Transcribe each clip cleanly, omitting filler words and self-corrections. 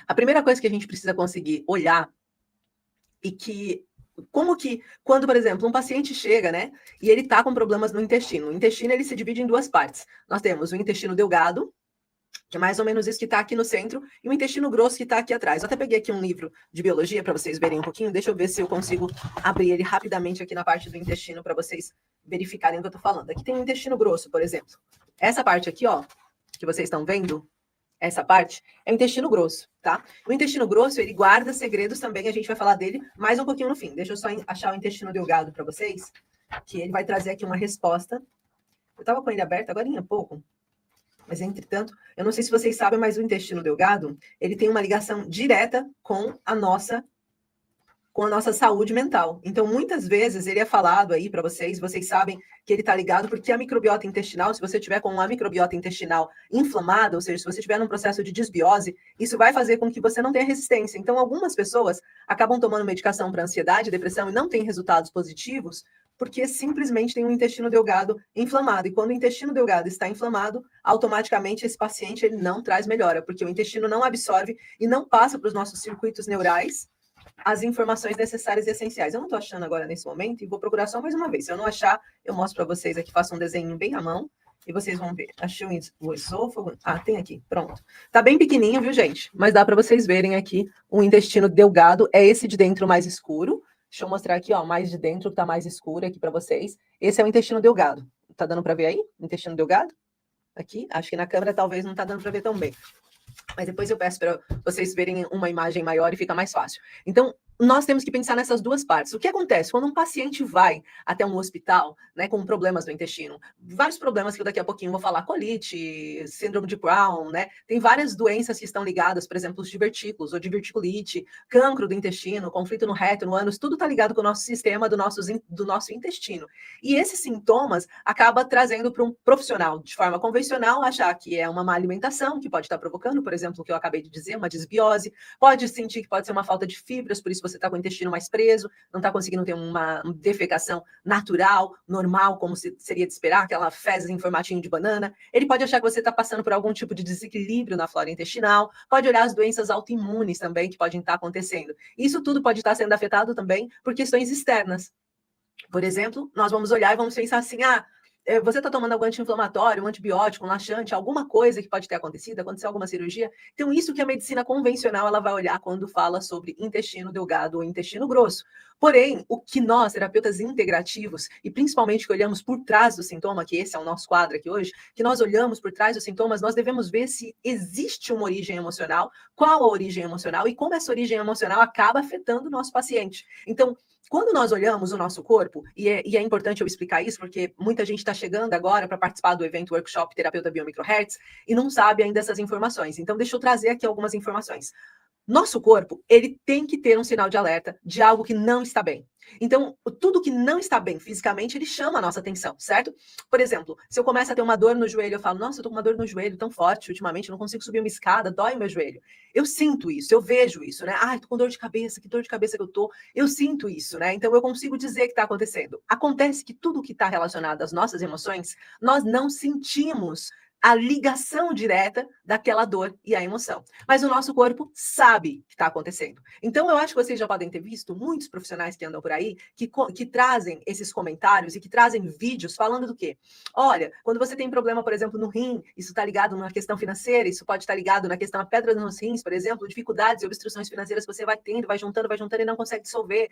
A primeira coisa que a gente precisa conseguir olhar e que como que, quando, por exemplo, um paciente chega, né, e ele está com problemas no intestino. O intestino, ele se divide em duas partes. Nós temos o intestino delgado, que é mais ou menos isso que está aqui no centro, e o intestino grosso que está aqui atrás. Eu até peguei aqui um livro de biologia para vocês verem um pouquinho. Deixa eu ver se eu consigo abrir ele rapidamente aqui na parte do intestino para vocês verificarem o que eu estou falando. Aqui tem o intestino grosso, por exemplo. Essa parte aqui, ó, que vocês estão vendo, essa parte é o intestino grosso, tá? O intestino grosso, ele guarda segredos também, a gente vai falar dele mais um pouquinho no fim. Deixa eu só achar o intestino delgado para vocês, que ele vai trazer aqui uma resposta. Eu estava com ele aberto agora há pouco, mas entretanto, eu não sei se vocês sabem, mas o intestino delgado, ele tem uma ligação direta com a nossa saúde mental. Então, muitas vezes, ele é falado aí para vocês sabem que ele está ligado porque a microbiota intestinal, se você tiver com uma microbiota intestinal inflamada, ou seja, se você tiver num processo de desbiose, isso vai fazer com que você não tenha resistência. Então, algumas pessoas acabam tomando medicação para ansiedade, depressão e não têm resultados positivos porque simplesmente tem um intestino delgado inflamado. E quando o intestino delgado está inflamado, automaticamente esse paciente ele não traz melhora, porque o intestino não absorve e não passa para os nossos circuitos neurais as informações necessárias e essenciais. Eu não estou achando agora nesse momento e vou procurar só mais uma vez. Se eu não achar, eu mostro para vocês aqui, faço um desenho bem à mão e vocês vão ver. Achei o esôfago. Ah, tem aqui, pronto. Tá bem pequenininho, viu, gente? Mas dá para vocês verem aqui o intestino delgado. É esse de dentro mais escuro. Deixa eu mostrar aqui, ó, mais de dentro, que tá mais escuro aqui para vocês. Esse é o intestino delgado. Tá dando para ver aí? Intestino delgado? Aqui, acho que na câmera talvez não tá dando para ver tão bem. Mas depois eu peço para vocês verem uma imagem maior e fica mais fácil. Então, nós temos que pensar nessas duas partes. O que acontece quando um paciente vai até um hospital, né, com problemas do intestino? Vários problemas que eu daqui a pouquinho vou falar, colite, síndrome de Crohn, né? Tem várias doenças que estão ligadas, por exemplo, os divertículos, ou diverticulite, cancro do intestino, conflito no reto, no ânus, tudo está ligado com o nosso sistema do nosso intestino. E esses sintomas acaba trazendo para um profissional, de forma convencional, achar que é uma má alimentação, que pode estar provocando, por exemplo, o que eu acabei de dizer, uma desbiose, pode sentir que pode ser uma falta de fibras, por isso você está com o intestino mais preso, não está conseguindo ter uma defecação natural, normal, como seria de esperar, aquela fezes em formatinho de banana. Ele pode achar que você está passando por algum tipo de desequilíbrio na flora intestinal, pode olhar as doenças autoimunes também que podem estar acontecendo. Isso tudo pode estar sendo afetado também por questões externas. Por exemplo, nós vamos olhar e vamos pensar assim, você está tomando algum anti-inflamatório, um antibiótico, um laxante, alguma coisa que pode ter acontecido, aconteceu alguma cirurgia. Então, isso que a medicina convencional ela vai olhar quando fala sobre intestino delgado ou intestino grosso. Porém, o que nós, terapeutas integrativos, e principalmente que olhamos por trás do sintoma, que esse é o nosso quadro aqui hoje, que nós olhamos por trás dos sintomas, nós devemos ver se existe uma origem emocional, qual a origem emocional e como essa origem emocional acaba afetando o nosso paciente. Então, quando nós olhamos o nosso corpo, e é importante eu explicar isso, porque muita gente está chegando agora para participar do evento Workshop Terapeuta Biomicrohertz e não sabe ainda essas informações. Então, deixa eu trazer aqui algumas informações. Nosso corpo, ele tem que ter um sinal de alerta de algo que não está bem. Então, tudo que não está bem fisicamente, ele chama a nossa atenção, certo? Por exemplo, se eu começo a ter uma dor no joelho, eu falo, nossa, eu tô com uma dor no joelho tão forte ultimamente, eu não consigo subir uma escada, dói o meu joelho. Eu sinto isso, eu vejo isso, né? Ai, tô com dor de cabeça, que dor de cabeça que eu tô. Eu sinto isso, né? Então, eu consigo dizer que está acontecendo. Acontece que tudo que está relacionado às nossas emoções, nós não sentimos a ligação direta daquela dor e a emoção. Mas o nosso corpo sabe que está acontecendo. Então, eu acho que vocês já podem ter visto muitos profissionais que andam por aí que trazem esses comentários e que trazem vídeos falando do quê? Olha, quando você tem problema, por exemplo, no rim, isso está ligado numa questão financeira, isso pode estar ligado na questão da pedra nos rins, por exemplo, dificuldades e obstruções financeiras que você vai tendo, vai juntando e não consegue dissolver.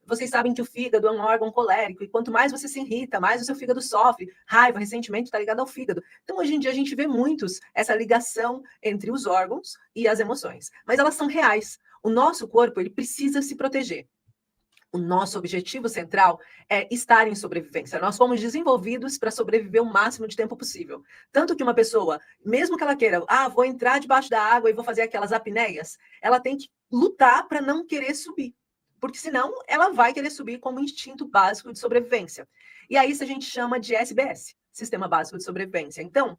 Vocês sabem que o fígado é um órgão colérico e quanto mais você se irrita, mais o seu fígado sofre. Raiva, ressentimento está ligado ao fígado. Então, hoje em dia, a gente vê essa ligação entre os órgãos e as emoções. Mas elas são reais. O nosso corpo, ele precisa se proteger. O nosso objetivo central é estar em sobrevivência. Nós fomos desenvolvidos para sobreviver o máximo de tempo possível. Tanto que uma pessoa, mesmo que ela queira, vou entrar debaixo da água e vou fazer aquelas apneias, ela tem que lutar para não querer subir. Porque senão ela vai querer subir como instinto básico de sobrevivência. E aí isso a gente chama de SBS, Sistema Básico de Sobrevivência. Então,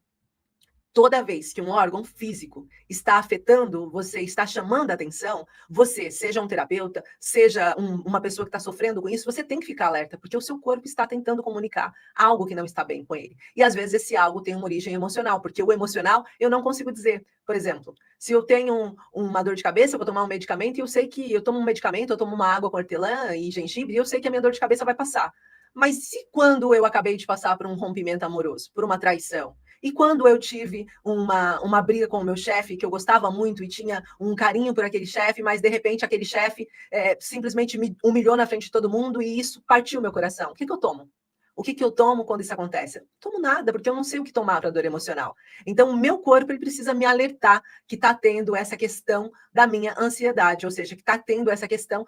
Toda vez que um órgão físico está afetando você, está chamando a atenção, você, seja um terapeuta, seja uma pessoa que está sofrendo com isso, você tem que ficar alerta, porque o seu corpo está tentando comunicar algo que não está bem com ele. E às vezes esse algo tem uma origem emocional, porque o emocional eu não consigo dizer. Por exemplo, se eu tenho uma dor de cabeça, eu vou tomar um medicamento e eu sei que eu tomo um medicamento, eu tomo uma água com hortelã e gengibre, e eu sei que a minha dor de cabeça vai passar. Mas se quando eu acabei de passar por um rompimento amoroso, por uma traição, e quando eu tive uma briga com o meu chefe, que eu gostava muito e tinha um carinho por aquele chefe, mas de repente aquele chefe simplesmente me humilhou na frente de todo mundo e isso partiu meu coração. O que eu tomo? O que eu tomo quando isso acontece? Não tomo nada, porque eu não sei o que tomar para dor emocional. Então, o meu corpo ele precisa me alertar que está tendo essa questão da minha ansiedade, ou seja, que está tendo essa questão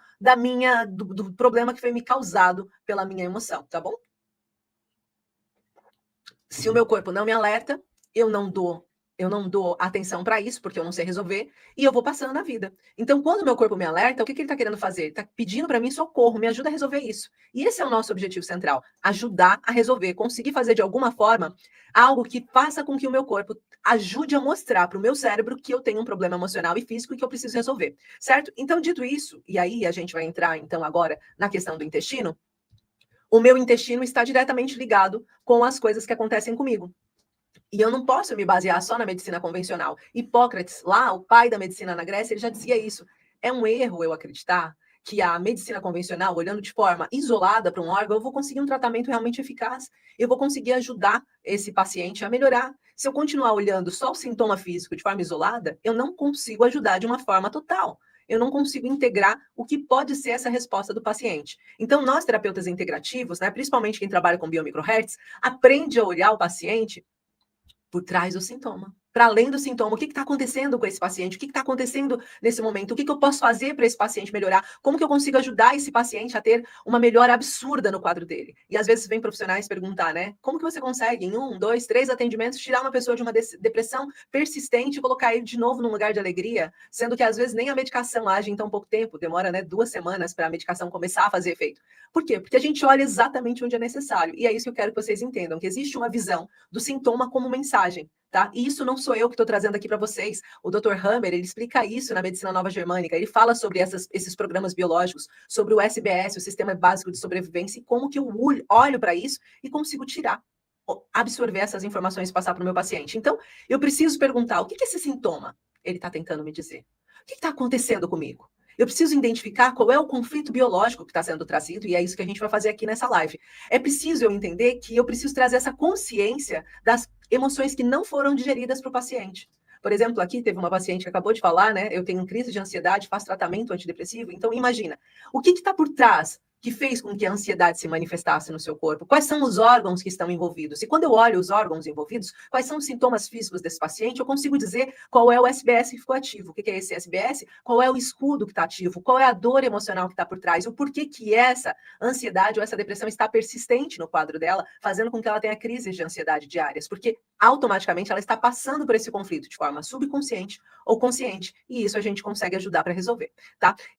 do problema que foi me causado pela minha emoção, tá bom? Se o meu corpo não me alerta, eu não dou atenção para isso, porque eu não sei resolver, e eu vou passando na vida. Então, quando o meu corpo me alerta, o que ele está querendo fazer? Ele está pedindo para mim socorro, me ajuda a resolver isso. E esse é o nosso objetivo central, ajudar a resolver, conseguir fazer de alguma forma algo que faça com que o meu corpo ajude a mostrar para o meu cérebro que eu tenho um problema emocional e físico e que eu preciso resolver, certo? Então, dito isso, e aí a gente vai entrar, então, agora na questão do intestino, o meu intestino está diretamente ligado com as coisas que acontecem comigo. E eu não posso me basear só na medicina convencional. Hipócrates, lá, o pai da medicina na Grécia, ele já dizia isso. É um erro eu acreditar que a medicina convencional, olhando de forma isolada para um órgão, eu vou conseguir um tratamento realmente eficaz. Eu vou conseguir ajudar esse paciente a melhorar. Se eu continuar olhando só o sintoma físico de forma isolada, eu não consigo ajudar de uma forma total. Eu não consigo integrar o que pode ser essa resposta do paciente. Então, nós, terapeutas integrativos, né, principalmente quem trabalha com biomicrohertz, aprende a olhar o paciente por trás do sintoma. Para além do sintoma, o que está acontecendo com esse paciente? O que está acontecendo nesse momento? O que eu posso fazer para esse paciente melhorar? Como que eu consigo ajudar esse paciente a ter uma melhora absurda no quadro dele? E às vezes vem profissionais perguntar, né? Como que você consegue, em 1, 2, 3 atendimentos, tirar uma pessoa de uma depressão persistente e colocar ele de novo num lugar de alegria? Sendo que às vezes nem a medicação age em tão pouco tempo, demora 2 semanas para a medicação começar a fazer efeito. Por quê? Porque a gente olha exatamente onde é necessário. E é isso que eu quero que vocês entendam, que existe uma visão do sintoma como mensagem. Tá? E isso não sou eu que estou trazendo aqui para vocês. O Dr. Hammer, ele explica isso na Medicina Nova Germânica. Ele fala sobre esses programas biológicos, sobre o SBS, o Sistema Básico de Sobrevivência, e como que eu olho para isso e consigo tirar, absorver essas informações e passar para o meu paciente. Então, eu preciso perguntar, o que esse sintoma ele está tentando me dizer? O que está acontecendo comigo? Eu preciso identificar qual é o conflito biológico que está sendo trazido, e é isso que a gente vai fazer aqui nessa live. É preciso eu entender que eu preciso trazer essa consciência das emoções que não foram digeridas para o paciente. Por exemplo, aqui teve uma paciente que acabou de falar, né? Eu tenho crise de ansiedade, faço tratamento antidepressivo. Então, imagina, o que está por trás que fez com que a ansiedade se manifestasse no seu corpo? Quais são os órgãos que estão envolvidos? E quando eu olho os órgãos envolvidos, quais são os sintomas físicos desse paciente? Eu consigo dizer qual é o SBS que ficou ativo. O que é esse SBS? Qual é o escudo que está ativo? Qual é a dor emocional que está por trás? O porquê que essa ansiedade ou essa depressão está persistente no quadro dela, fazendo com que ela tenha crises de ansiedade diárias? Porque automaticamente ela está passando por esse conflito de forma subconsciente ou consciente. E isso a gente consegue ajudar para resolver, tá?